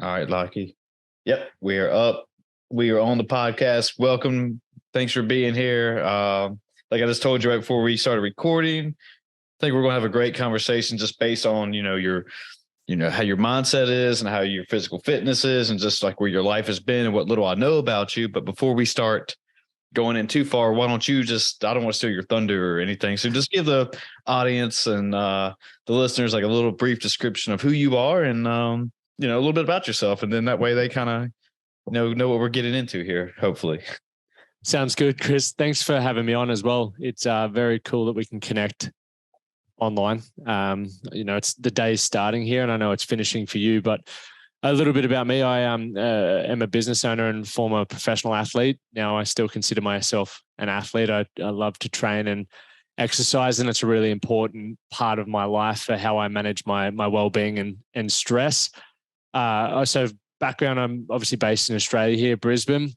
All right, Lachie. Yep, we are up. We are on the podcast. Welcome. Thanks for being here. Like I just told you right before we started recording, I think we're going to have a great conversation just based on, how your mindset is and how your physical fitness is and just like where your life has been and what little I know about you. But before we start going in too far, why don't you I don't want to steal your thunder or anything. So just give the audience and the listeners like a little brief description of who you are and, a little bit about yourself. And then that way they kind of know what we're getting into here, hopefully. Sounds good, Chris. Thanks for having me on as well. It's very cool that we can connect online. It's the day's starting here and I know it's finishing for you, but a little bit about me. I am a business owner and former professional athlete. Now I still consider myself an athlete. I love to train and exercise, and it's a really important part of my life for how I manage my well-being and stress. So background, I'm obviously based in Australia here, Brisbane,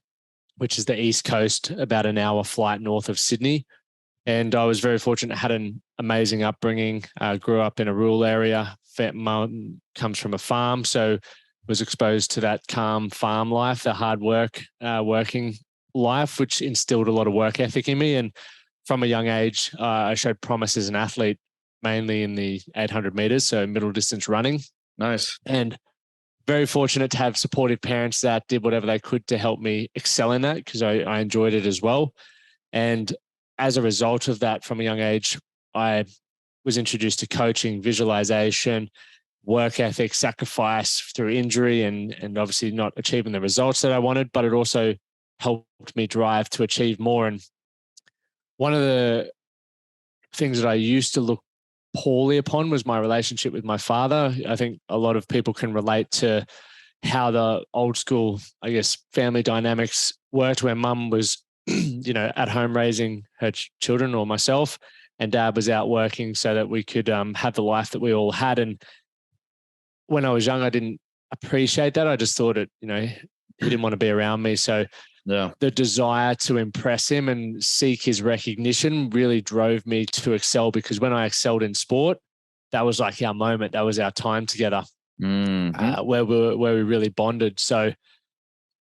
which is the East Coast, about an hour flight north of Sydney. And I was very fortunate, had an amazing upbringing, grew up in a rural area. Mum comes from a farm, so was exposed to that calm farm life, the hard work, working life, which instilled a lot of work ethic in me. And from a young age, I showed promise as an athlete, mainly in the 800 meters, so middle distance running. Nice. And very fortunate to have supportive parents that did whatever they could to help me excel in that because I enjoyed it as well. And as a result of that, from a young age, I was introduced to coaching, visualization, work ethic, sacrifice through injury and obviously not achieving the results that I wanted, but it also helped me drive to achieve more. And one of the things that I used to look poorly upon was my relationship with my father. I think a lot of people can relate to how the old school, I guess, family dynamics worked where mum was, at home raising her children or myself, and dad was out working so that we could have the life that we all had. And when I was young, I didn't appreciate that. I just thought he didn't want to be around me. So the desire to impress him and seek his recognition really drove me to excel, because when I excelled in sport, that was like our moment. That was our time together, where we really bonded. So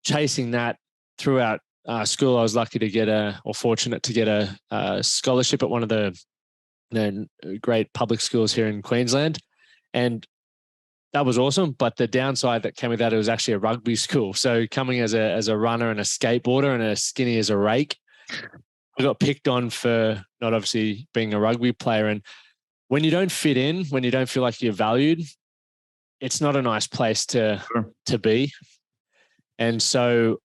chasing that throughout school, I was lucky to fortunate to get a scholarship at one of the great public schools here in Queensland. And that was awesome. But the downside that came with that, it was actually a rugby school. So coming as a runner and a skateboarder and as skinny as a rake, I got picked on for not obviously being a rugby player. And when you don't fit in, when you don't feel like you're valued, it's not a nice place to be. And so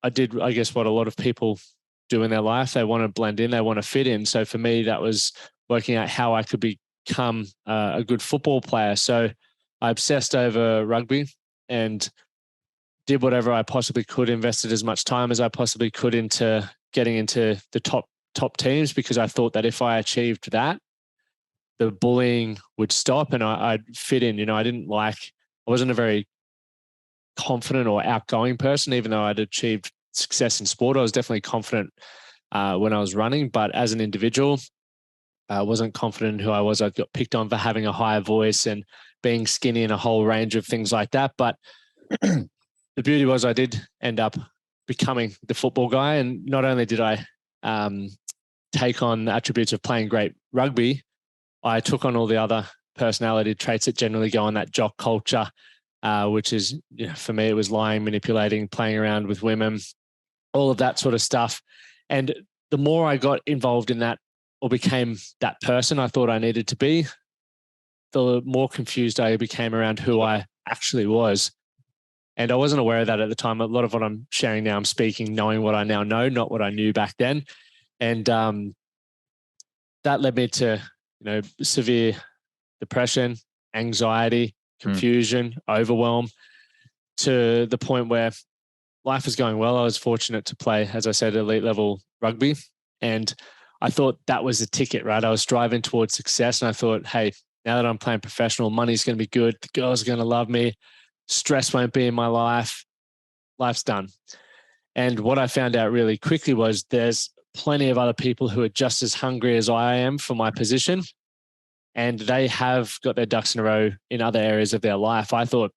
I did, I guess, what a lot of people do in their life. They want to blend in, they want to fit in. So for me, that was working out how I could become a good football player. So I obsessed over rugby and did whatever I possibly could, invested as much time as I possibly could into getting into the top teams, because I thought that if I achieved that, the bullying would stop and I'd fit in. I wasn't a very confident or outgoing person, even though I'd achieved success in sport. I was definitely confident when I was running, but as an individual, I wasn't confident in who I was. I got picked on for having a higher voice and being skinny and a whole range of things like that. But the beauty was I did end up becoming the football guy. And not only did I take on the attributes of playing great rugby, I took on all the other personality traits that generally go on that jock culture, which is, for me, it was lying, manipulating, playing around with women, all of that sort of stuff. And the more I got involved in that or became that person I thought I needed to be, the more confused I became around who I actually was. And I wasn't aware of that at the time. A lot of what I'm sharing now, I'm speaking knowing what I now know, not what I knew back then. And that led me to, severe depression, anxiety, confusion, overwhelm, to the point where life was going well. I was fortunate to play, as I said, elite level rugby. And I thought that was the ticket, right? I was striving towards success. And I thought, hey, now that I'm playing professional, money's going to be good. The girls are going to love me. Stress won't be in my life. Life's done. And what I found out really quickly was there's plenty of other people who are just as hungry as I am for my position. and they have got their ducks in a row in other areas of their life. I thought,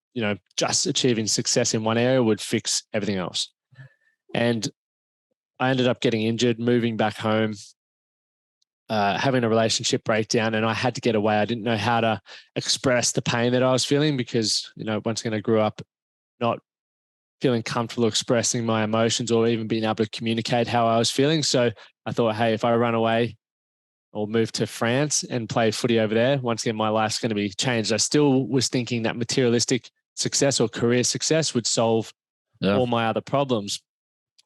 just achieving success in one area would fix everything else. And I ended up getting injured, moving back home, having a relationship breakdown, and I had to get away. I didn't know how to express the pain that I was feeling because, once again, I grew up not feeling comfortable expressing my emotions or even being able to communicate how I was feeling. So I thought, hey, if I run away or move to France and play footy over there, once again, my life's going to be changed. I still was thinking that materialistic success or career success would solve all my other problems.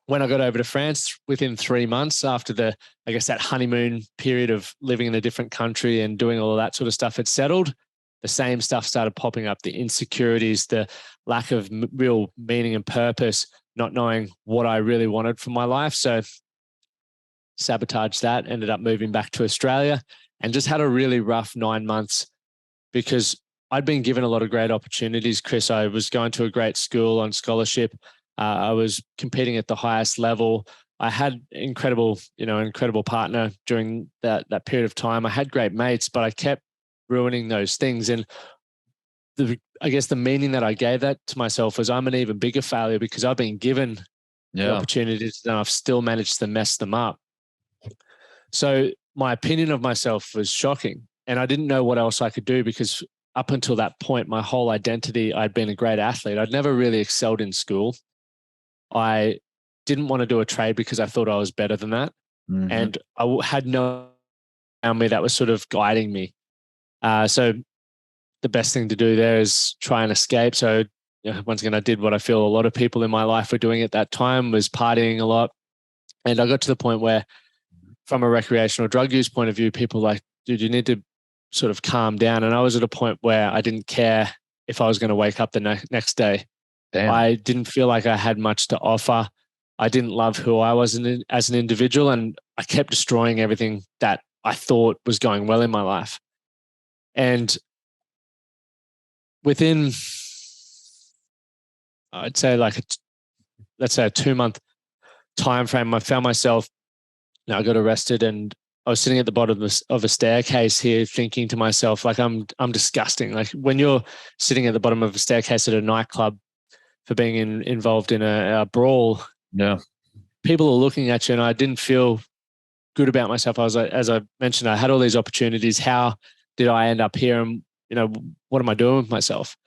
When I got over to France, within 3 months after that honeymoon period of living in a different country and doing all of that sort of stuff had settled, the same stuff started popping up, the insecurities, the lack of real meaning and purpose, not knowing what I really wanted from my life. So sabotaged that, ended up moving back to Australia and just had a really rough 9 months because I'd been given a lot of great opportunities, Chris. I was going to a great school on scholarship. I was competing at the highest level. I had incredible partner during that period of time. I had great mates, but I kept ruining those things. And the meaning that I gave that to myself was I'm an even bigger failure because I've been given the opportunities and I've still managed to mess them up. So my opinion of myself was shocking, and I didn't know what else I could do because up until that point, my whole identity, I'd been a great athlete. I'd never really excelled in school. I didn't want to do a trade because I thought I was better than that. Mm-hmm. And I had no around me that was sort of guiding me. So the best thing to do there is try and escape. So once again, I did what I feel a lot of people in my life were doing at that time, was partying a lot. And I got to the point where from a recreational drug use point of view, people were like, dude, you need to sort of calm down. And I was at a point where I didn't care if I was going to wake up the next day. Damn. I didn't feel like I had much to offer. I didn't love who I was as an individual, and I kept destroying everything that I thought was going well in my life. And within, I'd say let's say a 2-month time frame, I found myself, I got arrested and I was sitting at the bottom of a staircase here thinking to myself, like, I'm disgusting. Like when you're sitting at the bottom of a staircase at a nightclub for being involved in a brawl, people are looking at you, and I didn't feel good about myself. I was like, as I mentioned, I had all these opportunities. How did I end up here? And, what am I doing with myself?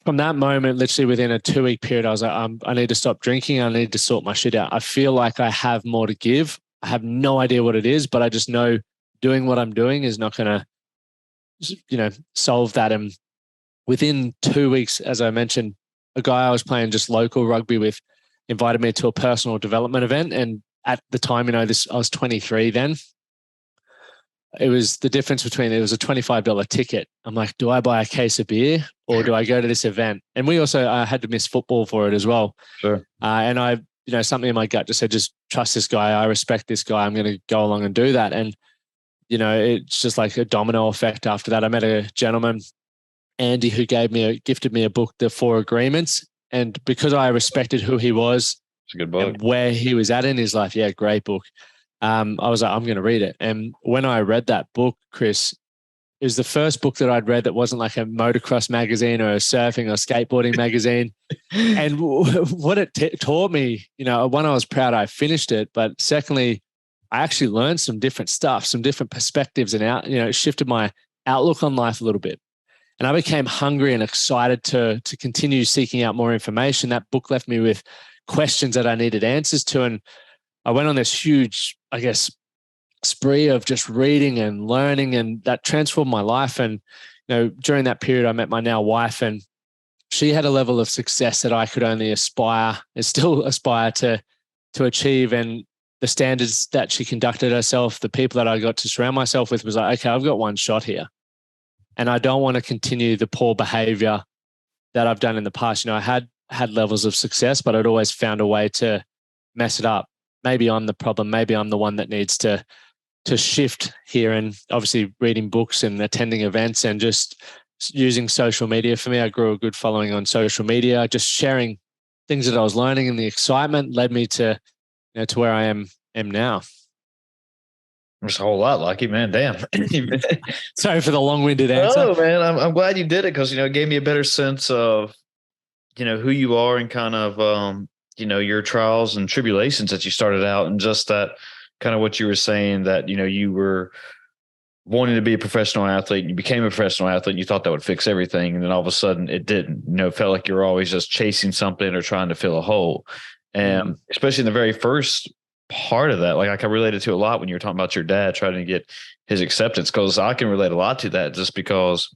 From that moment, literally within a 2-week period, I was like, I need to stop drinking. I need to sort my shit out. I feel like I have more to give. I have no idea what it is, but I just know doing what I'm doing is not going to, solve that. And within 2 weeks, as I mentioned, a guy I was playing just local rugby with invited me to a personal development event. And at the time, I was 23 then. It was the difference between, it was a $25 ticket. I'm like, do I buy a case of beer or do I go to this event? And we also had to miss football for it as well. Sure. And I, something in my gut just said, just trust this guy. I respect this guy. I'm going to go along and do that. And, it's just like a domino effect after that. I met a gentleman, Andy, who gifted me a book, The 4 Agreements. And because I respected who he was, it's a good book, and where he was at in his life, great book. I was like, I'm going to read it. And when I read that book, Chris, it was the first book that I'd read that wasn't like a motocross magazine or a surfing or skateboarding magazine. And what it taught me, one, I was proud I finished it, but secondly, I actually learned some different stuff, some different perspectives, and it shifted my outlook on life a little bit. And I became hungry and excited to continue seeking out more information. That book left me with questions that I needed answers to. And I went on this huge, spree of just reading and learning, and that transformed my life. And, during that period, I met my now wife, and she had a level of success that I could only aspire and still aspire to achieve. And the standards that she conducted herself, the people that I got to surround myself with, was like, okay, I've got one shot here. And I don't want to continue the poor behavior that I've done in the past. I had levels of success, but I'd always found a way to mess it up. Maybe I'm the problem. Maybe I'm the one that needs to shift here. And obviously reading books and attending events and just using social media. For me, I grew a good following on social media. Just sharing things that I was learning, and the excitement led me to where I am now. There's a whole lot, Lucky, man. Damn. Sorry for the long-winded answer. Oh man, I'm glad you did it because it gave me a better sense of who you are and kind of your trials and tribulations that you started out, and just that kind of what you were saying, that you were wanting to be a professional athlete, and you became a professional athlete, and you thought that would fix everything, and then all of a sudden it didn't. It felt like you were always just chasing something or trying to fill a hole. And especially in the very first part of that, like I can relate it to a lot when you were talking about your dad trying to get his acceptance, because I can relate a lot to that, just because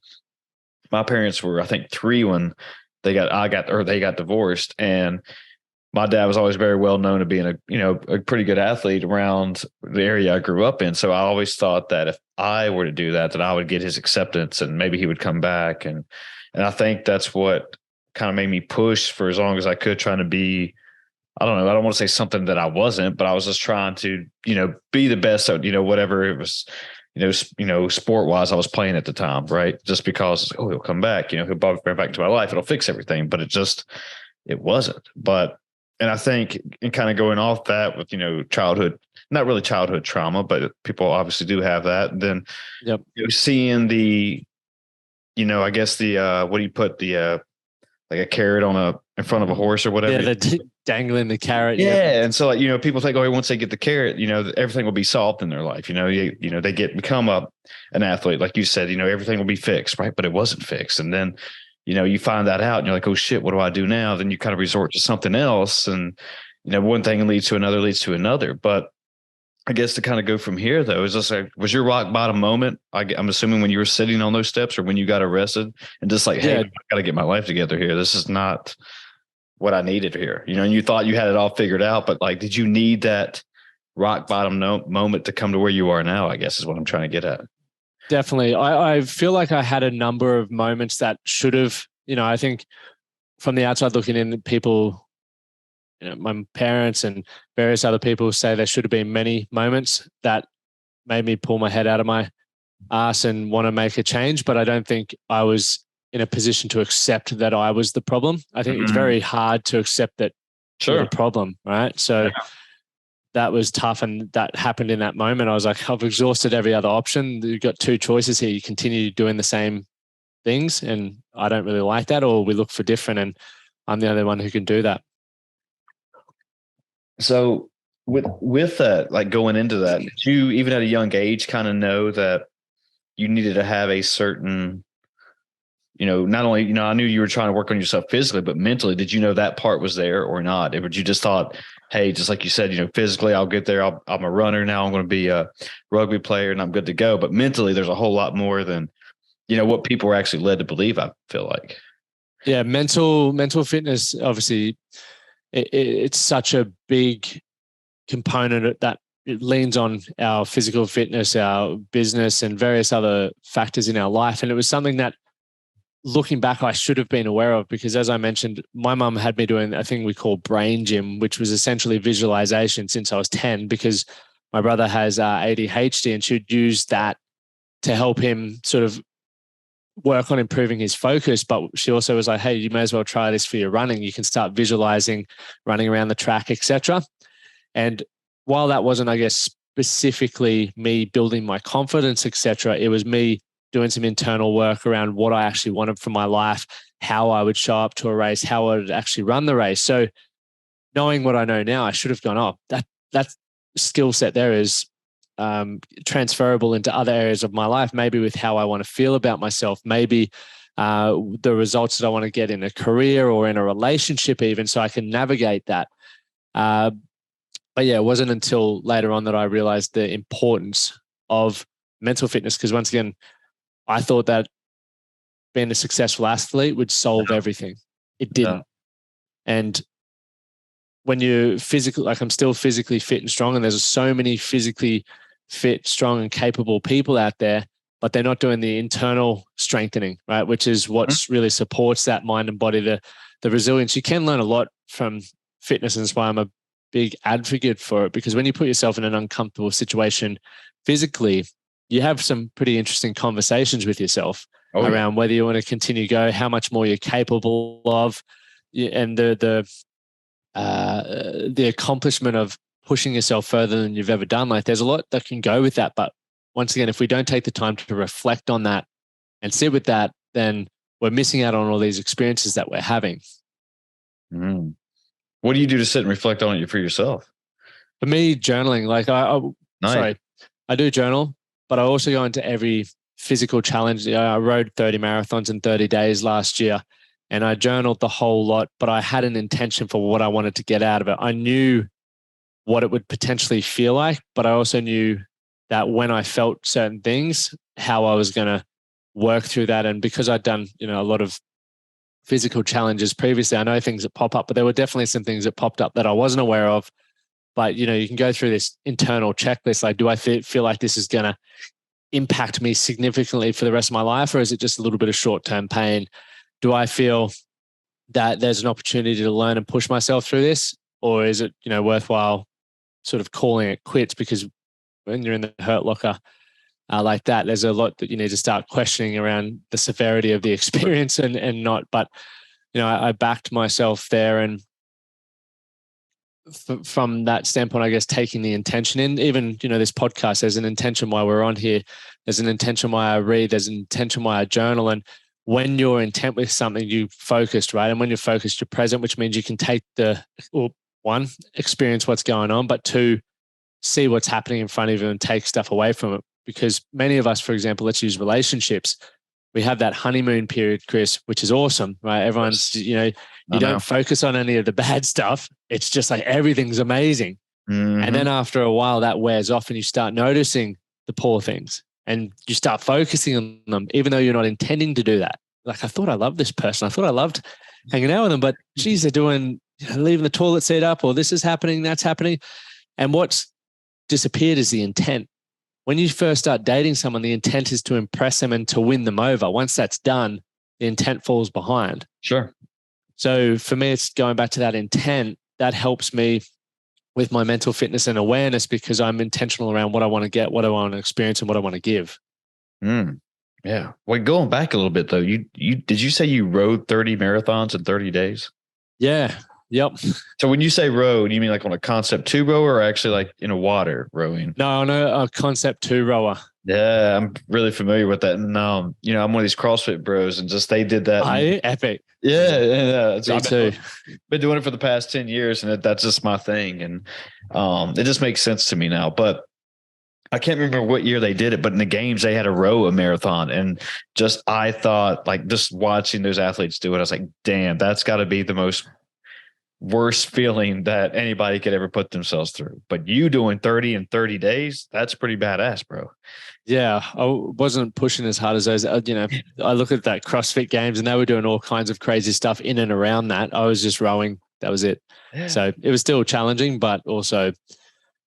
my parents were, I think, 3 when they got divorced, and my dad was always very well known to being a pretty good athlete around the area I grew up in. So I always thought that if I were to do that, that I would get his acceptance and maybe he would come back. And I think that's what kind of made me push for as long as I could, trying to be, I don't know, I don't want to say something that I wasn't, but I was just trying to, be the best at, whatever it was, sport wise I was playing at the time. Right. Just because, he'll come back, he'll bring back into my life. It'll fix everything. But it wasn't. And I think, and kind of going off that with, childhood, not really childhood trauma, but people obviously do have that. And then seeing the, I guess the, what do you put the, like a carrot in front of a horse or whatever. Yeah, dangling the carrot. Yeah. And so like, people think, once they get the carrot, everything will be solved in their life. They become an athlete. Like you said, everything will be fixed, right? But it wasn't fixed. And then, you find that out and you're like, oh shit, what do I do now? Then you kind of resort to something else. And, one thing leads to another. But I guess to kind of go from here though, is just like, was your rock bottom moment? I'm assuming when you were sitting on those steps or when you got arrested and just like, hey, I got to get my life together here. This is not what I needed here. And you thought you had it all figured out, but like, did you need that rock bottom moment to come to where you are now? I guess is what I'm trying to get at. Definitely. I feel like I had a number of moments that should have, I think from the outside looking in, people, my parents and various other people say there should have been many moments that made me pull my head out of my ass and want to make a change. But I don't think I was in a position to accept that I was the problem. I think it's very hard to accept that you're the problem, right? So that was tough, and that happened in that moment. I was like, I've exhausted every other option. You've got 2 choices here. You continue doing the same things, and I don't really like that, or we look for different, and I'm the only one who can do that. So with that, like going into that, did you even at a young age kind of know that you needed to have a certain, not only, I knew you were trying to work on yourself physically, but mentally, did you know that part was there or not? Or you just thought, hey, just like you said, physically I'll get there. I'm a runner now. I'm going to be a rugby player and I'm good to go. But mentally, there's a whole lot more than, what people were actually led to believe, I feel like. Yeah. Mental fitness, obviously it's such a big component that it leans on our physical fitness, our business, and various other factors in our life. And it was something that, looking back, I should have been aware of, because as I mentioned, my mum had me doing a thing we call brain gym, which was essentially visualization since I was 10, because my brother has ADHD, and she'd use that to help him sort of work on improving his focus. But she also was like, hey, you may as well try this for your running. You can start visualizing running around the track, etc. And while that wasn't, I guess, specifically me building my confidence, etc., it was me doing some internal work around what I actually wanted from my life, how I would show up to a race, how I would actually run the race. So knowing what I know now, I should have gone, oh, that skill set there is transferable into other areas of my life, maybe with how I want to feel about myself, maybe the results that I want to get in a career or in a relationship even, so I can navigate that. But yeah, it wasn't until later on that I realized the importance of mental fitness, because once again, I thought that being a successful athlete would solve everything. It didn't. And when you're physically, like I'm still physically fit and strong, and there's so many physically fit, strong, and capable people out there, but they're not doing the internal strengthening, right? Which is what really supports that mind and body, the resilience. You can learn a lot from fitness, and that's why I'm a big advocate for it, because when you put yourself in an uncomfortable situation physically, you have some pretty interesting conversations with yourself around whether you want to continue to go, how much more you're capable of, and the accomplishment of pushing yourself further than you've ever done. Like there's a lot that can go with that. But once again, if we don't take the time to reflect on that and sit with that, then we're missing out on all these experiences that we're having. Mm. What do you do to sit and reflect on it for yourself? For me, journaling, like Nice. I do journal, but I also go into every physical challenge. I rode 30 marathons in 30 days last year, and I journaled the whole lot, but I had an intention for what I wanted to get out of it. I knew what it would potentially feel like, but I also knew that when I felt certain things, how I was going to work through that. And because I'd done, a lot of physical challenges previously, I know things that pop up, but there were definitely some things that popped up that I wasn't aware of. But, you can go through this internal checklist. Like, do I feel like this is going to impact me significantly for the rest of my life? Or is it just a little bit of short-term pain? Do I feel that there's an opportunity to learn and push myself through this? Or is it, worthwhile sort of calling it quits? Because when you're in the hurt locker like that, there's a lot that you need to start questioning around the severity of the experience and not. But, I backed myself there, and from that standpoint, I guess taking the intention in, even, this podcast, there's an intention why we're on here. There's an intention why I read. There's an intention why I journal. And when you're intent with something, you focused, right? And when you're focused, you're present, which means you can take one, experience what's going on, but two, see what's happening in front of you and take stuff away from it. Because many of us, for example, let's use relationships. We have that honeymoon period, Chris, which is awesome, right? Everyone's, you don't focus on any of the bad stuff. It's just like everything's amazing. Mm-hmm. And then after a while that wears off and you start noticing the poor things and you start focusing on them, even though you're not intending to do that. Like, I thought I loved this person. I thought I loved hanging out with them, but geez, they're doing, leaving the toilet seat up, or this is happening, that's happening. And what's disappeared is the intent. When you first start dating someone, the intent is to impress them and to win them over. Once that's done, the intent falls behind. Sure. So for me, it's going back to that intent. That helps me with my mental fitness and awareness, because I'm intentional around what I want to get, what I want to experience, and what I want to give. Yeah. Well, going back a little bit though, did you say you rode 30 marathons in 30 days? Yeah. Yep. So when you say rode, you mean like on a Concept 2 rower, or actually like in a water rowing? No, a Concept 2 rower. Yeah, I'm really familiar with that. And I'm one of these CrossFit bros, and just they did that. Epic. Yeah. Me too. Been doing it for the past 10 years, and that's just my thing. And it just makes sense to me now. But I can't remember what year they did it, but in the games they had a marathon, and I thought, like, just watching those athletes do it, I was like, damn, that's got to be the most worst feeling that anybody could ever put themselves through. But you doing 30 in 30 days, that's pretty badass, bro. Yeah, I wasn't pushing as hard as those. I look at that CrossFit games, and they were doing all kinds of crazy stuff in and around that. I was just rowing. That was it. Yeah. So it was still challenging, but also,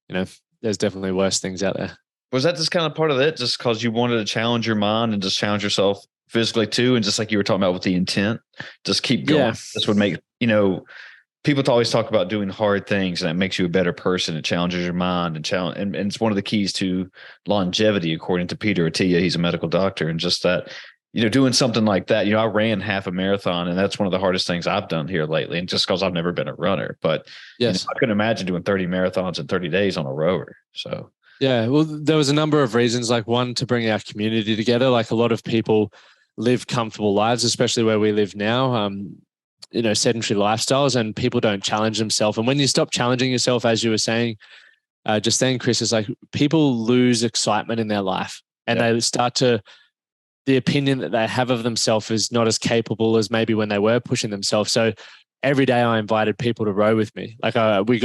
there's definitely worse things out there. Was that just kind of part of it, just because you wanted to challenge your mind and just challenge yourself physically too? And just like you were talking about with the intent, just keep going. Yeah. This would make, people always talk about doing hard things, and that makes you a better person. It challenges your mind and it's one of the keys to longevity, according to Peter Attia. He's a medical doctor. And just that, doing something like that, I ran half a marathon, and that's one of the hardest things I've done here lately. And just because I've never been a runner, but yes, I couldn't imagine doing 30 marathons in 30 days on a rower. So, yeah, well, there was a number of reasons. Like, one, to bring our community together. Like, a lot of people live comfortable lives, especially where we live now. Sedentary lifestyles, and people don't challenge themselves. And when you stop challenging yourself, as you were saying, just then, Chris, it's like people lose excitement in their life, and they start to, the opinion that they have of themselves is not as capable as maybe when they were pushing themselves. So every day I invited people to row with me. Like we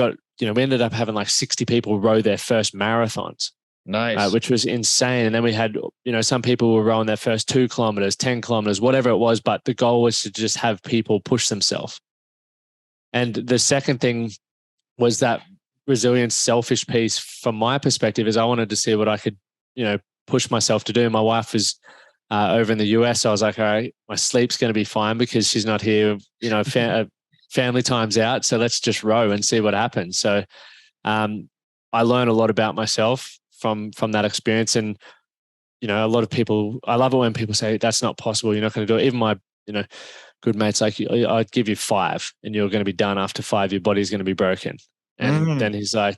ended up having like 60 people row their first marathons. Nice. Which was insane. And then we had, some people were rowing their first 2 kilometers, 10 kilometers, whatever it was. But the goal was to just have people push themselves. And the second thing was that resilience, selfish piece from my perspective, is I wanted to see what I could, push myself to do. My wife was over in the US. So I was like, all right, my sleep's going to be fine because she's not here, family time's out. So let's just row and see what happens. So I learned a lot about myself from that experience. And, a lot of people, I love it when people say, that's not possible, you're not going to do it. Even my, good mates, like, I'd give you 5 and you're going to be done after 5, your body's going to be broken. And then he's like,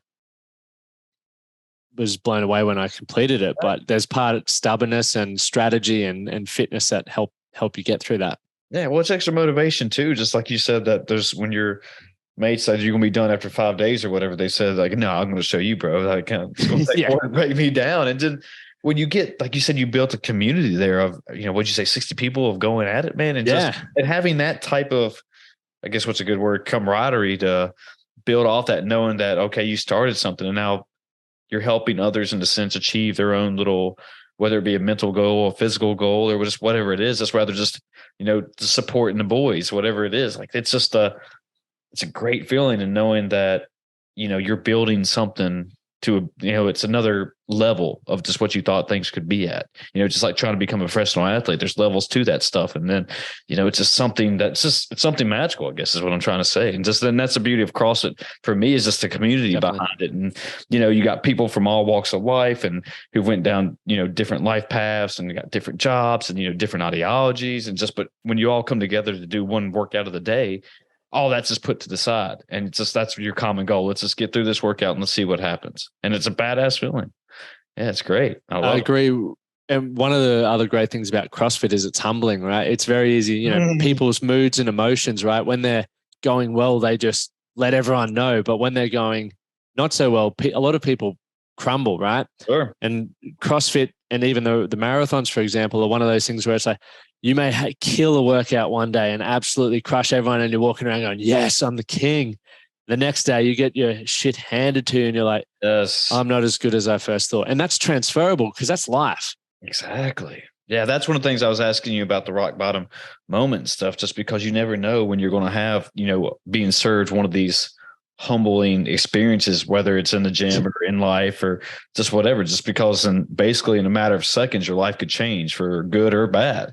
was blown away when I completed it. But there's part of stubbornness and strategy and fitness that help you get through that. Yeah, well, it's extra motivation too. Just like you said, that there's when your mate said you're gonna be done after 5 days or whatever, they said like, no, I'm gonna show you, bro. Like, it's gonna take more to break me down. And then when you get, like you said, you built a community there of, what'd you say, 60 people of going at it, man, and just and having that type of, I guess what's a good word, camaraderie to build off that, knowing that okay, you started something and now you're helping others in a sense achieve their own little, whether it be a mental goal, a physical goal, or just whatever it is. That's rather just, supporting the boys, whatever it is. Like, it's just it's a great feeling in knowing that, you're building something to, it's another level of just what you thought things could be at, just like trying to become a professional athlete. There's levels to that stuff. And then, it's just something it's something magical, I guess is what I'm trying to say. And just then that's the beauty of CrossFit for me, is just the community behind it. And, you got people from all walks of life and who went down, different life paths and got different jobs and, different ideologies. And just, but when you all come together to do one workout of the day, all that's just put to the side. And it's just, that's your common goal. Let's just get through this workout and let's see what happens. And it's a badass feeling. Yeah, it's great. I agree. And one of the other great things about CrossFit is it's humbling, right? It's very easy, people's moods and emotions, right? When they're going well, they just let everyone know. But when they're going not so well, a lot of people crumble, right? Sure. And CrossFit, and even the marathons, for example, are one of those things where it's like, you may kill a workout one day and absolutely crush everyone, and you're walking around going, yes, I'm the king. The next day you get your shit handed to you and you're like, yes, I'm not as good as I first thought. And that's transferable because that's life. Exactly. Yeah, that's one of the things I was asking you about, the rock bottom moment and stuff, just because you never know when you're going to have, being served one of these humbling experiences, whether it's in the gym or in life or just whatever, just because basically in a matter of seconds, your life could change for good or bad.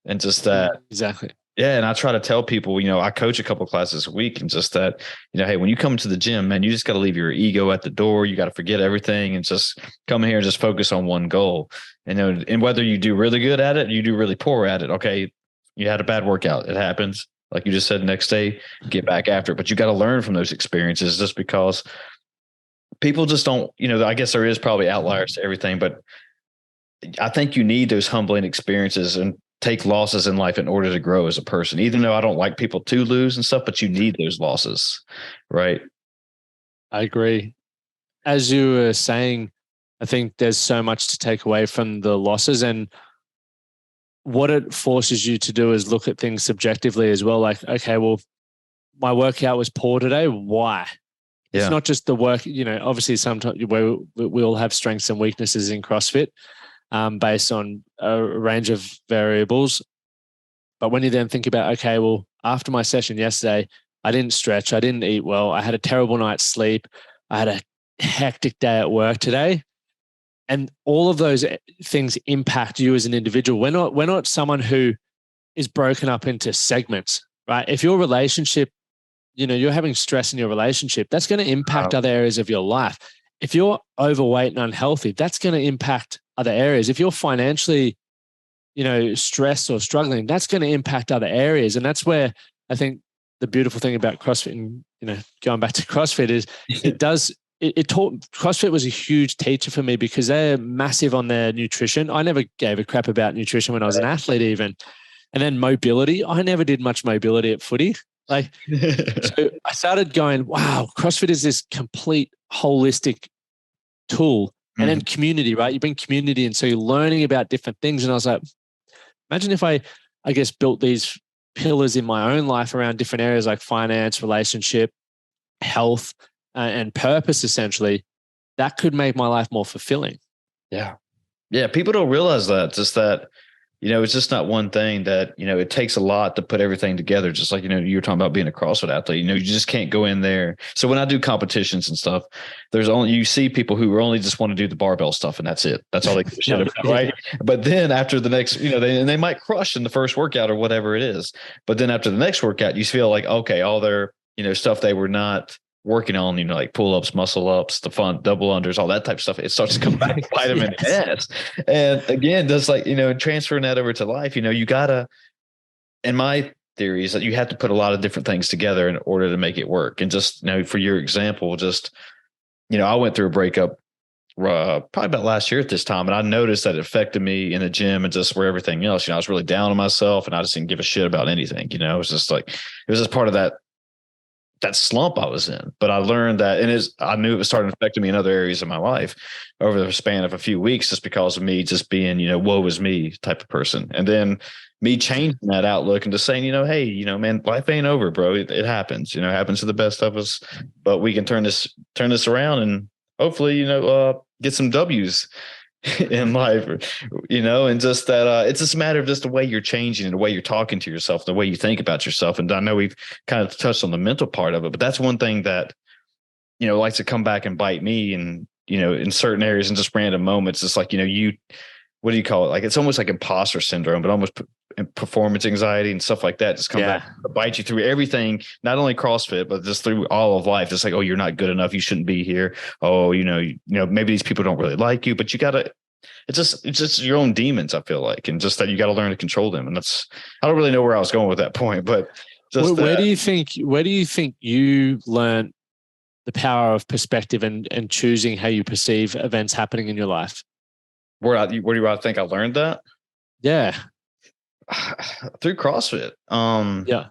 And just that. Exactly. Yeah. And I try to tell people, I coach a couple of classes a week, and just that, hey, when you come to the gym, man, you just got to leave your ego at the door. You got to forget everything and just come here and just focus on one goal. And whether you do really good at it, you do really poor at it. Okay. You had a bad workout. It happens. Like you just said, next day, get back after it. But you got to learn from those experiences, just because people just don't, I guess there is probably outliers to everything, but I think you need those humbling experiences and take losses in life in order to grow as a person, even though I don't like people to lose and stuff, but you need those losses. Right. I agree. As you were saying, I think there's so much to take away from the losses, and what it forces you to do is look at things subjectively as well. Like, okay, well, my workout was poor today. Why? Yeah. It's not just the work, obviously sometimes we all have strengths and weaknesses in CrossFit based on a range of variables. But when you then think about, okay, well, after my session yesterday, I didn't stretch, I didn't eat well, I had a terrible night's sleep, I had a hectic day at work today. And all of those things impact you as an individual. We're not someone who is broken up into segments, right? If your relationship, you're having stress in your relationship, that's going to impact other areas of your life. If you're overweight and unhealthy, that's going to impact other areas. If you're financially, stressed or struggling, that's going to impact other areas. And that's where I think the beautiful thing about CrossFit, and going back to CrossFit, is it taught. CrossFit was a huge teacher for me because they're massive on their nutrition. I never gave a crap about nutrition when I was an athlete even. And then mobility, I never did much mobility at footy. Like, so I started going, wow, CrossFit is this complete holistic tool. And then community, right? You bring community in, so you're learning about different things. And I was like, imagine if I guess, built these pillars in my own life around different areas like finance, relationship, health, and purpose, essentially, that could make my life more fulfilling. Yeah. Yeah. People don't realize that. Just that, it's just not one thing that, it takes a lot to put everything together. Just like, you were talking about being a CrossFit athlete, you just can't go in there. So when I do competitions and stuff, you see people who only just want to do the barbell stuff and that's it. That's all they give a shit about, right? But then after the next, they might crush in the first workout or whatever it is. But then after the next workout, you feel like, okay, all their, stuff they were not working on, like pull-ups, muscle ups, the fun double unders, all that type of stuff, it starts to come back and bite them in the ass. And again, just like, transferring that over to life, you gotta, in my theory is that you have to put a lot of different things together in order to make it work. And just, for your example, just, I went through a breakup probably about last year at this time. And I noticed that it affected me in the gym and just where everything else, I was really down on myself and I just didn't give a shit about anything. It was just like, it was just part of that slump I was in. But I learned that, and I knew it was starting to affect me in other areas of my life over the span of a few weeks, just because of me just being, woe is me type of person. And then me changing that outlook and just saying, hey, man, life ain't over, bro. It happens, it happens to the best of us, but we can turn this around and hopefully, get some W's in life, and just that it's just a matter of just the way you're changing and the way you're talking to yourself, the way you think about yourself. And I know we've kind of touched on the mental part of it, but that's one thing that, likes to come back and bite me. And, in certain areas and just random moments, it's like, what do you call it? Like, it's almost like imposter syndrome, but almost performance anxiety and stuff like that just come back to bite you through everything, not only CrossFit, but just through all of life. It's like, oh, you're not good enough. You shouldn't be here. Oh, maybe these people don't really like you, but it's just your own demons, I feel like. And just that you got to learn to control them. And I don't really know where I was going with that point, but just where do you think you learn the power of perspective and choosing how you perceive events happening in your life? Where do I think I learned that? Yeah. Through CrossFit. Yeah.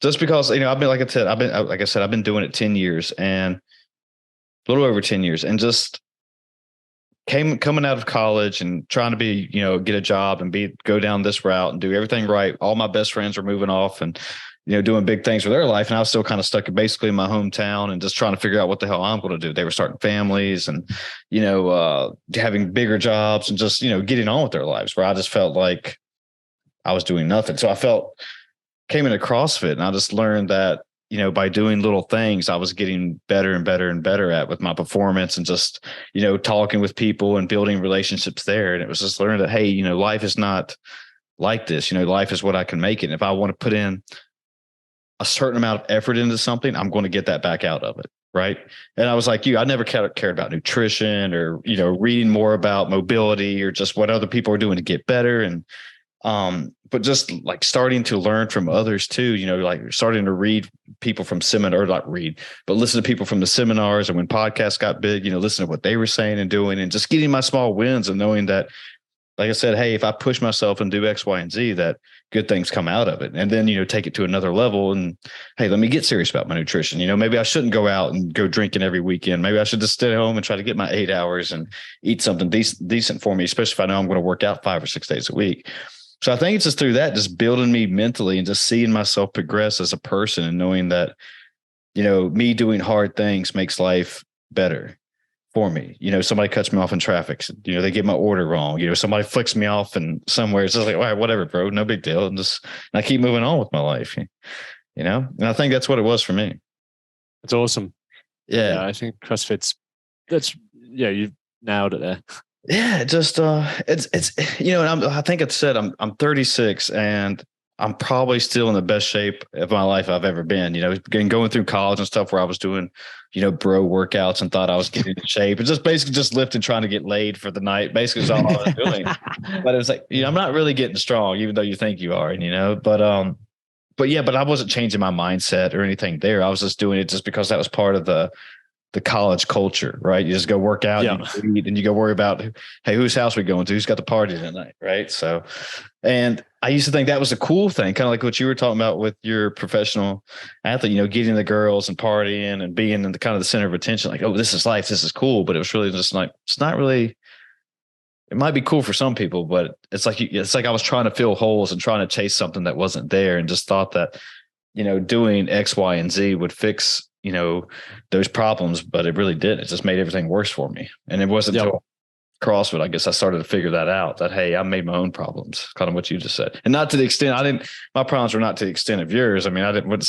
Just because, I've been, like I said, I've been doing it 10 years and a little over 10 years, and just coming out of college and trying to be, get a job and go down this route and do everything right. All my best friends were moving off and, doing big things with their life. And I was still kind of stuck basically in my hometown and just trying to figure out what the hell I'm going to do. They were starting families and, having bigger jobs and just, getting on with their lives, where I just felt like I was doing nothing. So came into CrossFit, and I just learned that, by doing little things, I was getting better and better and better at with my performance and just, talking with people and building relationships there. And it was just learning that, hey, life is not like this. Life is what I can make it. And if I want to put in a certain amount of effort into something, I'm going to get that back out of it. Right. And I was like I never cared about nutrition or, reading more about mobility or just what other people are doing to get better. And, but just like starting to learn from others too, like starting to read people from but listen to people from the seminars. And when podcasts got big, listen to what they were saying and doing, and just getting my small wins and knowing that, like I said, hey, if I push myself and do X, Y, and Z, that good things come out of it. And then, take it to another level and, hey, let me get serious about my nutrition. Maybe I shouldn't go out and go drinking every weekend. Maybe I should just stay at home and try to get my 8 hours and eat something decent for me, especially if I know I'm going to work out 5 or 6 days a week. So I think it's just through that, just building me mentally and just seeing myself progress as a person and knowing that, me doing hard things makes life better for me. Somebody cuts me off in traffic, they get my order wrong, somebody flicks me off and somewhere. It's just like, all right, whatever, bro, no big deal. And I keep moving on with my life, and I think that's what it was for me. It's awesome. Yeah. I think CrossFit's you nailed it there. Yeah, just it's and I think it said I'm 36 and I'm probably still in the best shape of my life I've ever been. Going through college and stuff where I was doing, bro workouts and thought I was getting in shape. It's just basically just lifting, trying to get laid for the night. Basically, is all I was doing. But it was like, I'm not really getting strong, even though you think you are. But I wasn't changing my mindset or anything there. I was just doing it just because that was part of the college culture, right? You just go work out, you eat, and you go worry about, hey, whose house we going to? Who's got the party tonight, right? So, and I used to think that was a cool thing, kind of like what you were talking about with your professional athlete, getting the girls and partying and being in the kind of the center of attention, like, oh, this is life, this is cool. But it was really just like, it's not really. It might be cool for some people, but it's like I was trying to fill holes and trying to chase something that wasn't there, and just thought that, doing X, Y, and Z would fix those problems, but it really didn't. It just made everything worse for me. And it wasn't until CrossFit, I guess, I started to figure that out, that, hey, I made my own problems, kind of what you just said. And not to the extent my problems were not to the extent of yours. I mean, I didn't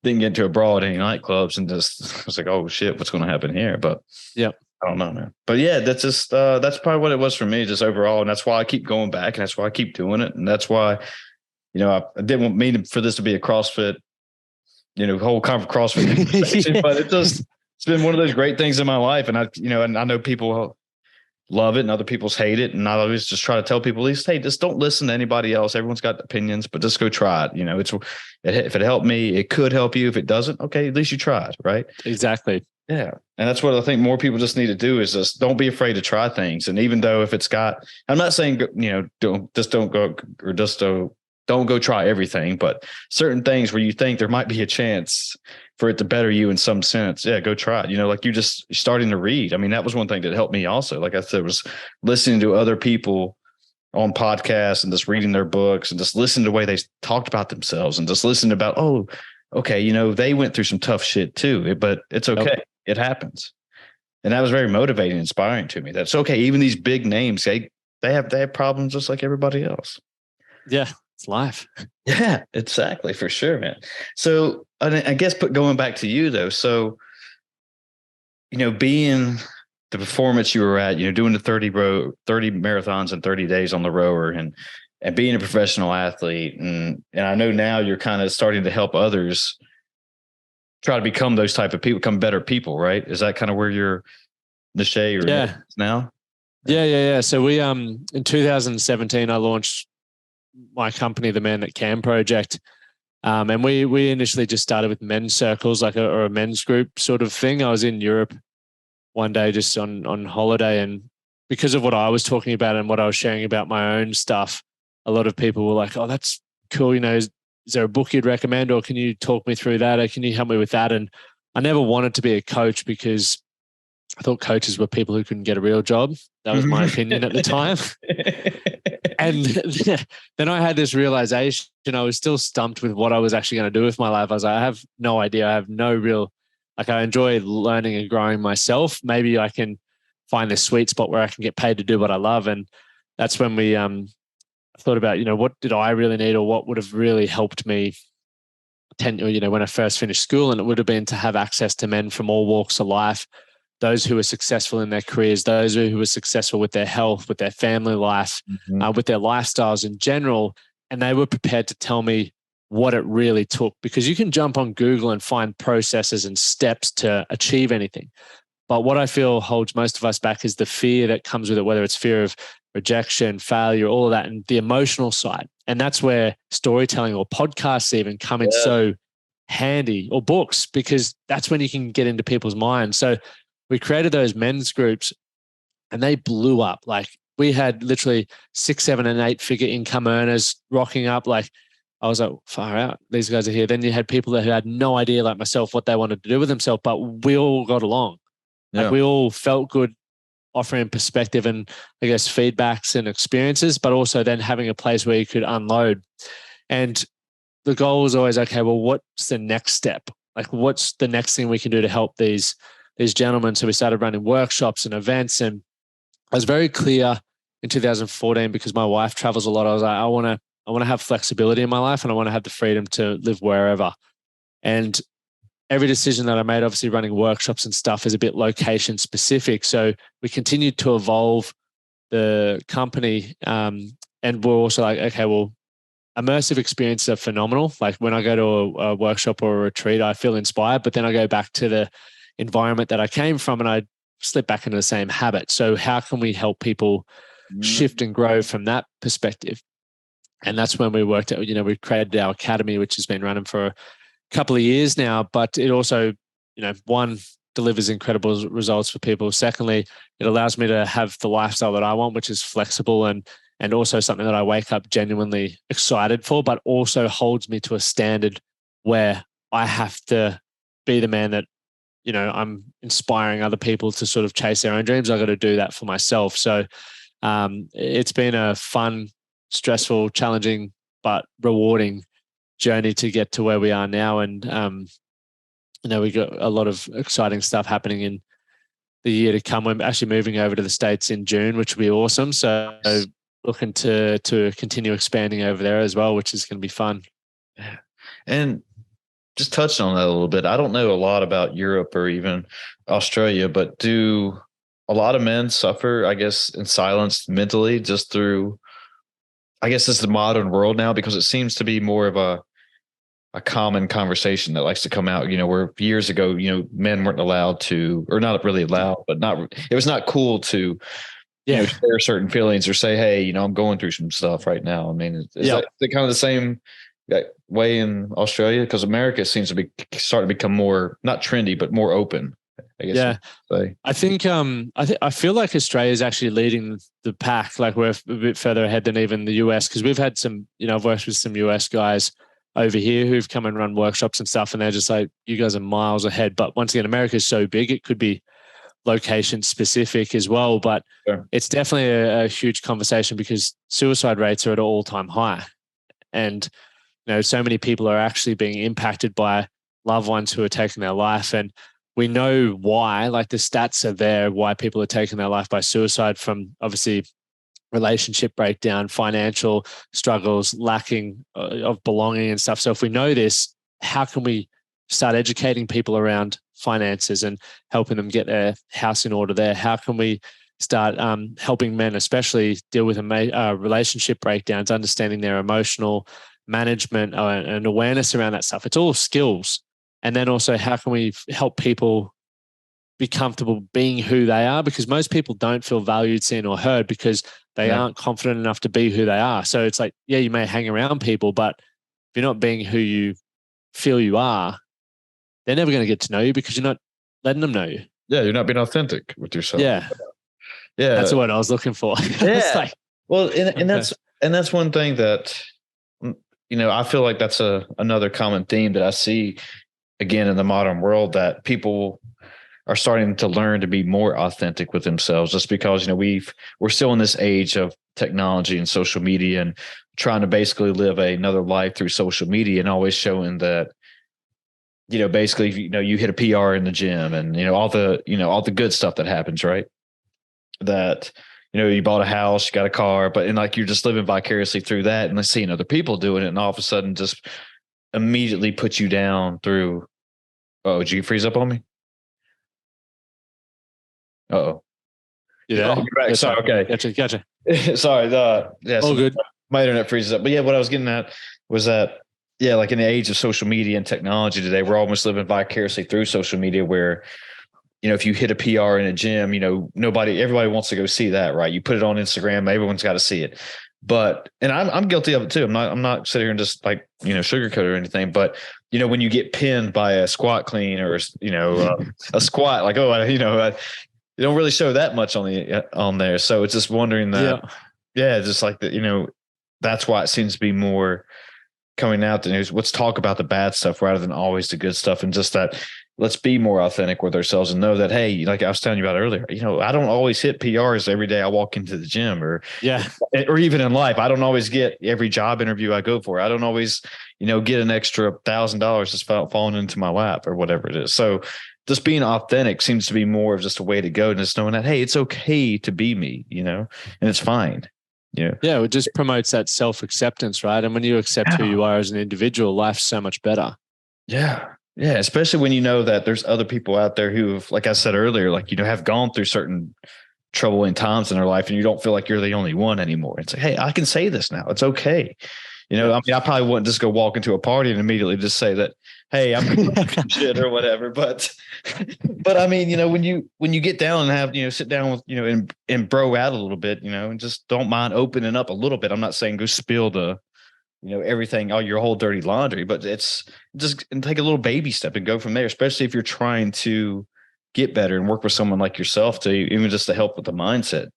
get into a brawl at any nightclubs and just was like, oh shit, what's going to happen here? But I don't know, man. But yeah, that's just, that's probably what it was for me, just overall. And that's why I keep going back, and that's why I keep doing it. And that's why, I didn't mean for this to be a CrossFit, whole CrossFit, but it's been one of those great things in my life. And I know people love it and other people's hate it. And I always just try to tell people, at least, hey, just don't listen to anybody else. Everyone's got opinions, but just go try it. If it helped me, it could help you. If it doesn't, okay, at least you tried. Right. Exactly. Yeah. And that's what I think more people just need to do is just don't be afraid to try things. And even though if it's got, I'm not saying, don't go or just don't go try everything, but certain things where you think there might be a chance for it to better you in some sense. Yeah, go try it. Like you just starting to read. I mean, that was one thing that helped me also. Like I said, was listening to other people on podcasts and just reading their books and just listening to the way they talked about themselves and just listening about, oh, okay, they went through some tough shit too, but it's okay. Yep. It happens. And that was very motivating and inspiring to me. That's okay. Even these big names, they have problems just like everybody else. Yeah, it's life. Yeah, exactly. For sure, man. So I guess going back to you though. So, being the performance you were at, doing the 30 marathons in 30 days on the rower and being a professional athlete. And I know now you're kind of starting to help others try to become those type of people, become better people, right? Is that kind of where you're Lachie now? Yeah. So we, in 2017, I launched my company, the Man That Can Project. And we initially just started with men's circles, like or a men's group sort of thing. I was in Europe one day just on holiday, and because of what I was talking about and what I was sharing about my own stuff, a lot of people were like, oh, that's cool. Is there a book you'd recommend, or can you talk me through that, or can you help me with that? And I never wanted to be a coach because I thought coaches were people who couldn't get a real job. That was my opinion at the time. And then I had this realization. I was still stumped with what I was actually going to do with my life. I was like, I have no idea. I have no real, I enjoy learning and growing myself. Maybe I can find this sweet spot where I can get paid to do what I love. And that's when we thought about, what did I really need, or what would have really helped me when I first finished school. And it would have been to have access to men from all walks of life, those who were successful in their careers, those who were successful with their health, with their family life, with their lifestyles in general. And they were prepared to tell me what it really took, because you can jump on Google and find processes and steps to achieve anything. But what I feel holds most of us back is the fear that comes with it, whether it's fear of rejection, failure, all of that, and the emotional side. And that's where storytelling or podcasts even come in so handy, or books, because that's when you can get into people's minds. So we created those men's groups and they blew up. Like we had literally 6, 7, and 8 figure income earners rocking up. Like I was like, far out, these guys are here. Then you had people that had no idea, like myself, what they wanted to do with themselves, but we all got along. Yeah. Like we all felt good, offering perspective and I guess feedbacks and experiences, but also then having a place where you could unload. And the goal was always, okay, well, what's the next step? Like what's the next thing we can do to help these gentlemen? So we started running workshops and events, and I was very clear in 2014, because my wife travels a lot. I was like, I want to have flexibility in my life, and I want to have the freedom to live wherever. And every decision that I made, obviously running workshops and stuff, is a bit location specific. So we continued to evolve the company. And we're also like, okay, well, immersive experiences are phenomenal. Like when I go to a workshop or a retreat, I feel inspired, but then I go back to the environment that I came from and I slip back into the same habit. So how can we help people shift and grow from that perspective? And that's when we worked out, we created our academy, which has been running for a couple of years now, but it also, one, delivers incredible results for people. Secondly, it allows me to have the lifestyle that I want, which is flexible and also something that I wake up genuinely excited for, but also holds me to a standard where I have to be the man that, I'm inspiring other people to sort of chase their own dreams. I got to do that for myself. So it's been a fun, stressful, challenging, but rewarding journey to get to where we are now. And, we got a lot of exciting stuff happening in the year to come. We're actually moving over to the States in June, which will be awesome. So looking to continue expanding over there as well, which is going to be fun. Yeah. And just touched on that a little bit. I don't know a lot about Europe or even Australia, but do a lot of men suffer, I guess, in silence mentally just through, I guess, this is the modern world now, because it seems to be more of a common conversation that likes to come out, where years ago, men weren't allowed to, or not really allowed, but it was not cool to, share certain feelings or say, hey, I'm going through some stuff right now. I mean, is that kind of the same way in Australia? Because America seems to be starting to become more, not trendy, but more open. I guess. Yeah. Say. I feel like Australia is actually leading the pack. Like we're a bit further ahead than even the US, because we've had some, I've worked with some US guys over here who've come and run workshops and stuff, and they're just like, you guys are miles ahead. But once again, America is so big, it could be location specific as well. But it's definitely a huge conversation because suicide rates are at an all-time high. And, so many people are actually being impacted by loved ones who are taking their life. And we know why, like the stats are there, why people are taking their life by suicide, from obviously relationship breakdown, financial struggles, lacking of belonging and stuff. So if we know this, how can we start educating people around finances and helping them get their house in order there? How can we start helping men especially deal with relationship breakdowns, understanding their emotional management and awareness around that stuff? It's all skills. And then also, how can we help people be comfortable being who they are? Because most people don't feel valued, seen, or heard because they aren't confident enough to be who they are. So it's like, yeah, you may hang around people, but if you're not being who you feel you are, they're never going to get to know you because you're not letting them know you. Yeah, you're not being authentic with yourself. Yeah. That's what I was looking for. Yeah. Like, well, and that's one thing that, I feel like that's another common theme that I see again in the modern world, that people are starting to learn to be more authentic with themselves, just because, we're still in this age of technology and social media and trying to basically live another life through social media, and always showing that, basically, you hit a PR in the gym and, all the good stuff that happens, right? That, you bought a house, you got a car, but like you're just living vicariously through that and seeing other people doing it, and all of a sudden just immediately put you down through. Oh, did you freeze up on me? Uh-oh. Yeah. Oh, you're back. Sorry. Okay. Gotcha. Sorry. All good. My internet freezes up. But yeah, what I was getting at was that, like in the age of social media and technology today, we're almost living vicariously through social media where, if you hit a PR in a gym, everybody wants to go see that, right? You put it on Instagram, everyone's got to see it. But, and I'm guilty of it too. I'm not sitting here and just like, sugarcoat or anything, but when you get pinned by a squat clean or, a squat, like, you don't really show that much on there. So it's just wondering that, just like that, that's why it seems to be more coming out the news. Let's talk about the bad stuff rather than always the good stuff. And just that, let's be more authentic with ourselves and know that, hey, like I was telling you about earlier, I don't always hit PRs every day I walk into the gym or even in life. I don't always get every job interview I go for. I don't always, get an extra $1,000 just falling into my lap or whatever it is. So just being authentic seems to be more of just a way to go, and just knowing that, hey, it's okay to be me, and it's fine. Yeah. It just promotes that self-acceptance, right? And when you accept who you are as an individual, life's so much better. Yeah. Yeah. Especially when you know that there's other people out there who've, like I said earlier, like, have gone through certain troubling times in their life, and you don't feel like you're the only one anymore. It's like, hey, I can say this now. It's okay. I mean, I probably wouldn't just go walk into a party and immediately just say that, hey, I'm shit or whatever. But I mean, when you get down and have, sit down with, and bro out a little bit, and just don't mind opening up a little bit. I'm not saying go spill the, everything, your whole dirty laundry, but it's just take a little baby step and go from there, especially if you're trying to get better and work with someone like yourself to even just to help with the mindset.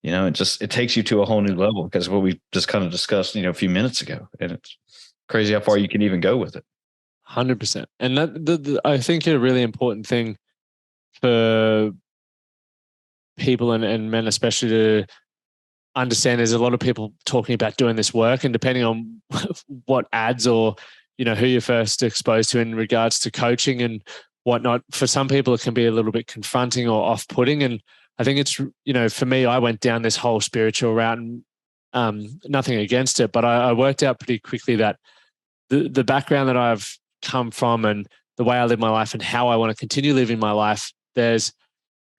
It takes you to a whole new level, because what we just kind of discussed, a few minutes ago, and it's crazy how far you can even go with it. 100%. And that I think a really important thing for people and men, especially, to understand, is a lot of people talking about doing this work, and depending on what ads or, who you're first exposed to in regards to coaching and whatnot, for some people, it can be a little bit confronting or off-putting. And I think it's, for me, I went down this whole spiritual route, and nothing against it, but I worked out pretty quickly that the background that I've come from and the way I live my life and how I want to continue living my life, I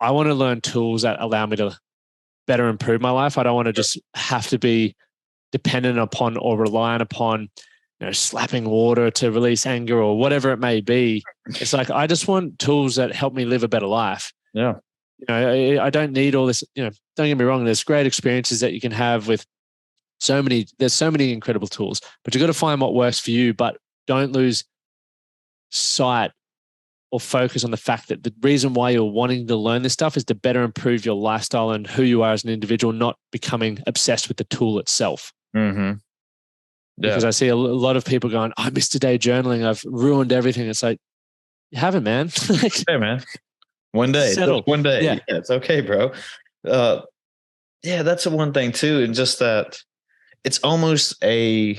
want to learn tools that allow me to better improve my life. I don't want to just have to be dependent upon or reliant upon, slapping water to release anger or whatever it may be. It's like, I just want tools that help me live a better life. Yeah. I don't need all this, don't get me wrong. There's great experiences that you can have with there's so many incredible tools, but you've got to find what works for you, but don't lose sight or focus on the fact that the reason why you're wanting to learn this stuff is to better improve your lifestyle and who you are as an individual, not becoming obsessed with the tool itself. Mm-hmm. Yeah. Because I see a lot of people going, I missed a day journaling. I've ruined everything. It's like, you haven't, man. Hey, man. One day. Settle. One day. Yeah. It's okay, bro. Yeah, that's the one thing too. And just that it's almost I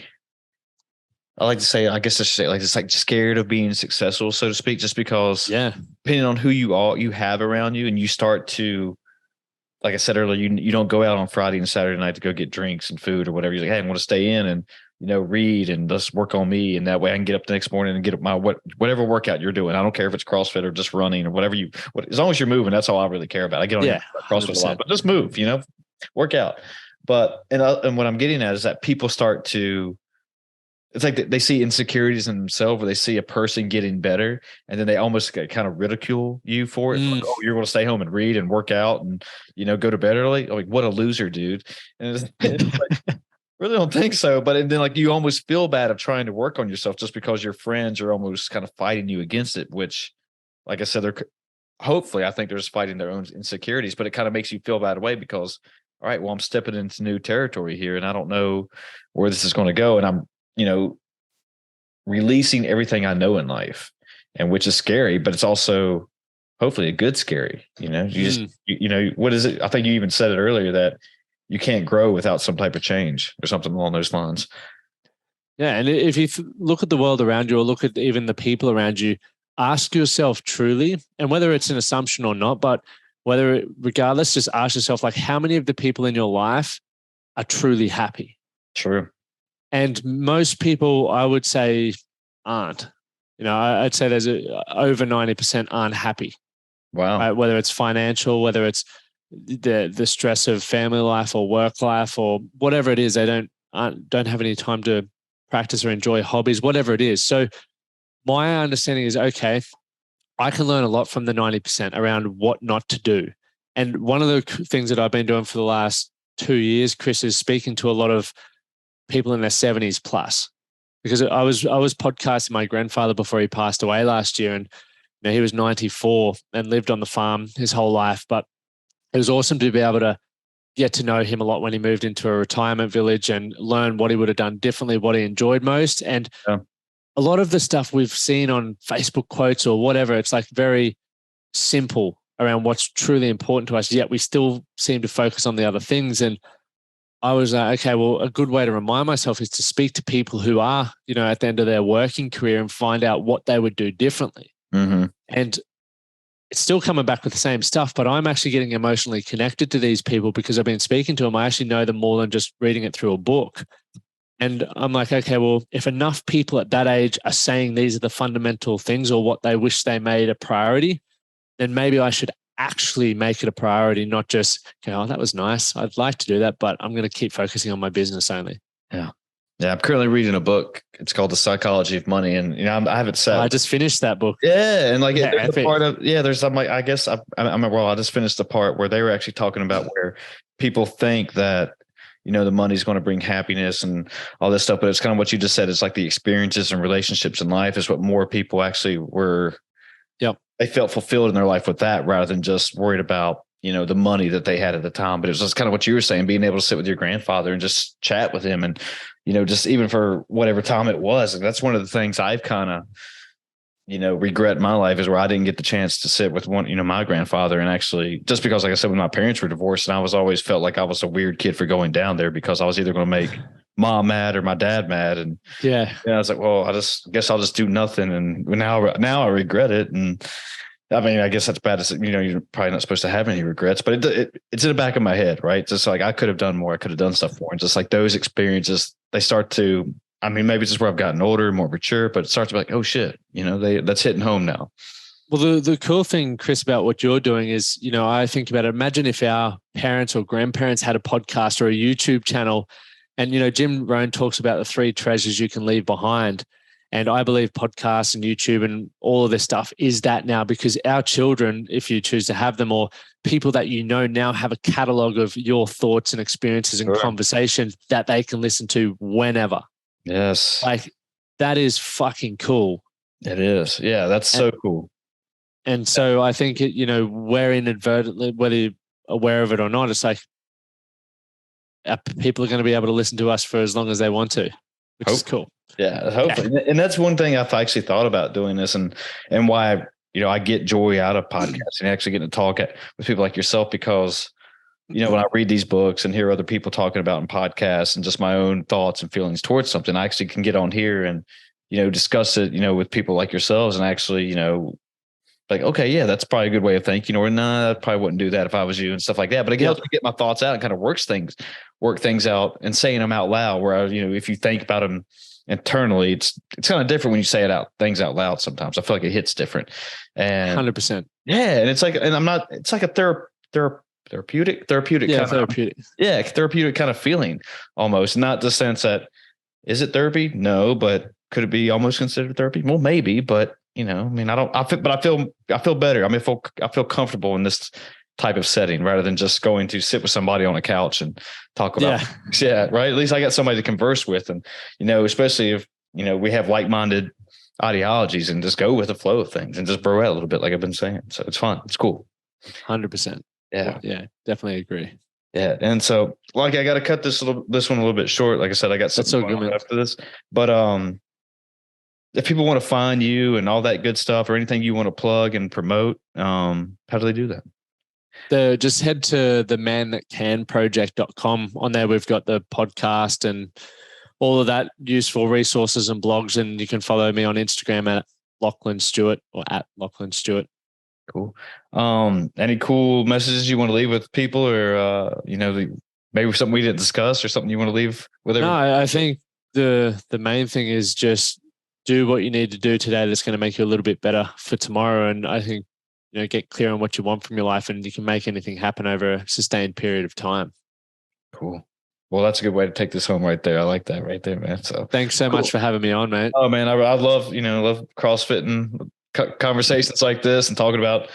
like to say, I guess I should say, like, it's like scared of being successful, so to speak, just because depending on who you have around you, and you start to, like I said earlier, you don't go out on Friday and Saturday night to go get drinks and food or whatever. You're like, hey, I want to stay in and, read and just work on me. And that way I can get up the next morning and get up my, whatever workout you're doing. I don't care if it's CrossFit or just running or whatever as long as you're moving, that's all I really care about. I get on CrossFit 100%. A lot, but just move, work out. But, and what I'm getting at is that people start to, it's like they see insecurities in themselves, where they see a person getting better, and then they almost kind of ridicule you for it. Like, oh, you're going to stay home and read and work out and, go to bed early. Like, what a loser, dude. And it's like, really don't think so. But then like you almost feel bad of trying to work on yourself just because your friends are almost kind of fighting you against it, which, like I said, hopefully I think they're just fighting their own insecurities, but it kind of makes you feel bad away because, all right, well, I'm stepping into new territory here and I don't know where this is going to go. And I'm, releasing everything I know in life, and which is scary, but it's also hopefully a good scary, just, what is it? I think you even said it earlier that you can't grow without some type of change or something along those lines. Yeah. And if you look at the world around you or look at even the people around you, ask yourself truly, and whether it's an assumption or not, but regardless, just ask yourself, like, how many of the people in your life are truly happy? True. And most people, I would say, aren't. I'd say there's over 90% aren't happy. Wow. Right? Whether it's financial, whether it's the stress of family life or work life or whatever it is, they don't have any time to practice or enjoy hobbies, whatever it is. So my understanding is, okay, I can learn a lot from the 90% around what not to do. And one of the things that I've been doing for the last 2 years, Chris, is speaking to a lot of people in their 70s plus, because I was podcasting my grandfather before he passed away last year, and he was 94 and lived on the farm his whole life. But it was awesome to be able to get to know him a lot when he moved into a retirement village and learn what he would have done differently, what he enjoyed most. And a lot of the stuff we've seen on Facebook quotes or whatever, it's like very simple around what's truly important to us, yet we still seem to focus on the other things. And I was like, okay, well, a good way to remind myself is to speak to people who are, at the end of their working career and find out what they would do differently. Mm-hmm. And it's still coming back with the same stuff, but I'm actually getting emotionally connected to these people because I've been speaking to them. I actually know them more than just reading it through a book. And I'm like, okay, well, if enough people at that age are saying these are the fundamental things or what they wish they made a priority, then maybe I should actually make it a priority, not just, okay, oh, that was nice, I'd like to do that, but I'm going to keep focusing on my business only. Yeah. I'm currently reading a book. It's called The Psychology of Money. And, I haven't said, I just finished that book. Yeah. And like, there's a part of, there's, I'm like, I guess I just finished the part where they were actually talking about where people think that, the money's going to bring happiness and all this stuff, but it's kind of what you just said. It's like the experiences and relationships in life is what more people actually were. Yep. They felt fulfilled in their life with that rather than just worried about, the money that they had at the time. But it was just kind of what you were saying, being able to sit with your grandfather and just chat with him and, just even for whatever time it was. And that's one of the things I've kind of, regret in my life is where I didn't get the chance to sit with one, my grandfather. And actually, just because, like I said, when my parents were divorced, and I was always felt like I was a weird kid for going down there because I was either going to make mom mad or my dad mad. And I was like, well, I guess I'll just do nothing. And now I regret it. And I mean, I guess that's bad. You're probably not supposed to have any regrets, but it's in the back of my head, right? Just like I could have done more. I could have done stuff more. And just like those experiences, they start to, I mean, maybe it's just where I've gotten older, more mature, but it starts to be like, oh shit, that's hitting home now. Well, the cool thing, Chris, about what you're doing is, I think about it. Imagine if our parents or grandparents had a podcast or a YouTube channel, and, Jim Rohn talks about the 3 treasures you can leave behind. And I believe podcasts and YouTube and all of this stuff is that now, because our children, if you choose to have them, or people that now have a catalog of your thoughts and experiences and conversations that they can listen to whenever. Yes. Like, that is fucking cool. It is. Yeah, that's so cool. And so I think, we're inadvertently, whether you're aware of it or not, it's like people are going to be able to listen to us for as long as they want to, which is cool. Yeah, hopefully. Yeah. And that's one thing I've actually thought about doing this and why, I get joy out of podcasting, actually getting to talk with people like yourself, because, when I read these books and hear other people talking about in podcasts and just my own thoughts and feelings towards something, I actually can get on here and, discuss it, with people like yourselves and actually, like, okay, yeah, that's probably a good way of thinking, or nah, I probably wouldn't do that if I was you and stuff like that. But it helps me get my thoughts out and kind of work things out and saying them out loud, where, if you think about them internally, it's kind of different when you say things out loud. Sometimes I feel like it hits different. And 100%. Yeah. And it's like, it's like a therapeutic kind of feeling, almost. Not the sense that, is it therapy? No, but could it be almost considered therapy? Well, maybe, but I feel better. I feel comfortable in this type of setting rather than just going to sit with somebody on a couch and talk about, right. At least I got somebody to converse with. And, especially if, we have like-minded ideologies, and just go with the flow of things and just bro out a little bit, like I've been saying. So it's fun. It's cool. 100%. Yeah. Yeah. Definitely agree. Yeah. And so, like, I got to cut this one a little bit short. Like I said, I got something after this, but, if people want to find you and all that good stuff, or anything you want to plug and promote, how do they do that? Just head to themanthatcanproject.com. On there, we've got the podcast and all of that useful resources and blogs. And you can follow me on Instagram at Lachie Stuart, or at Lachie Stuart. Cool. Any cool messages you want to leave with people, or, maybe something we didn't discuss, or something you want to leave with everyone? No, I think the main thing is just do what you need to do today that's going to make you a little bit better for tomorrow. And I think, get clear on what you want from your life, and you can make anything happen over a sustained period of time. Cool. Well, that's a good way to take this home right there. I like that right there, man. So thanks so much for having me on, mate. Oh man, I love, love CrossFit and conversations like this, and talking about,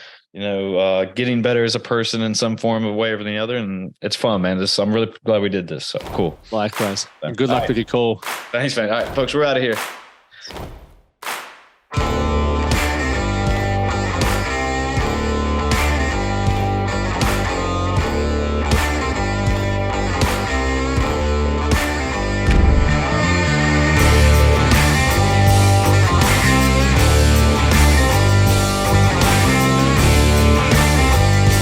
getting better as a person in some form of way or the other. And it's fun, man. I'm really glad we did this. So cool. Likewise. And good luck with your call. Thanks, man. All right, folks, we're out of here.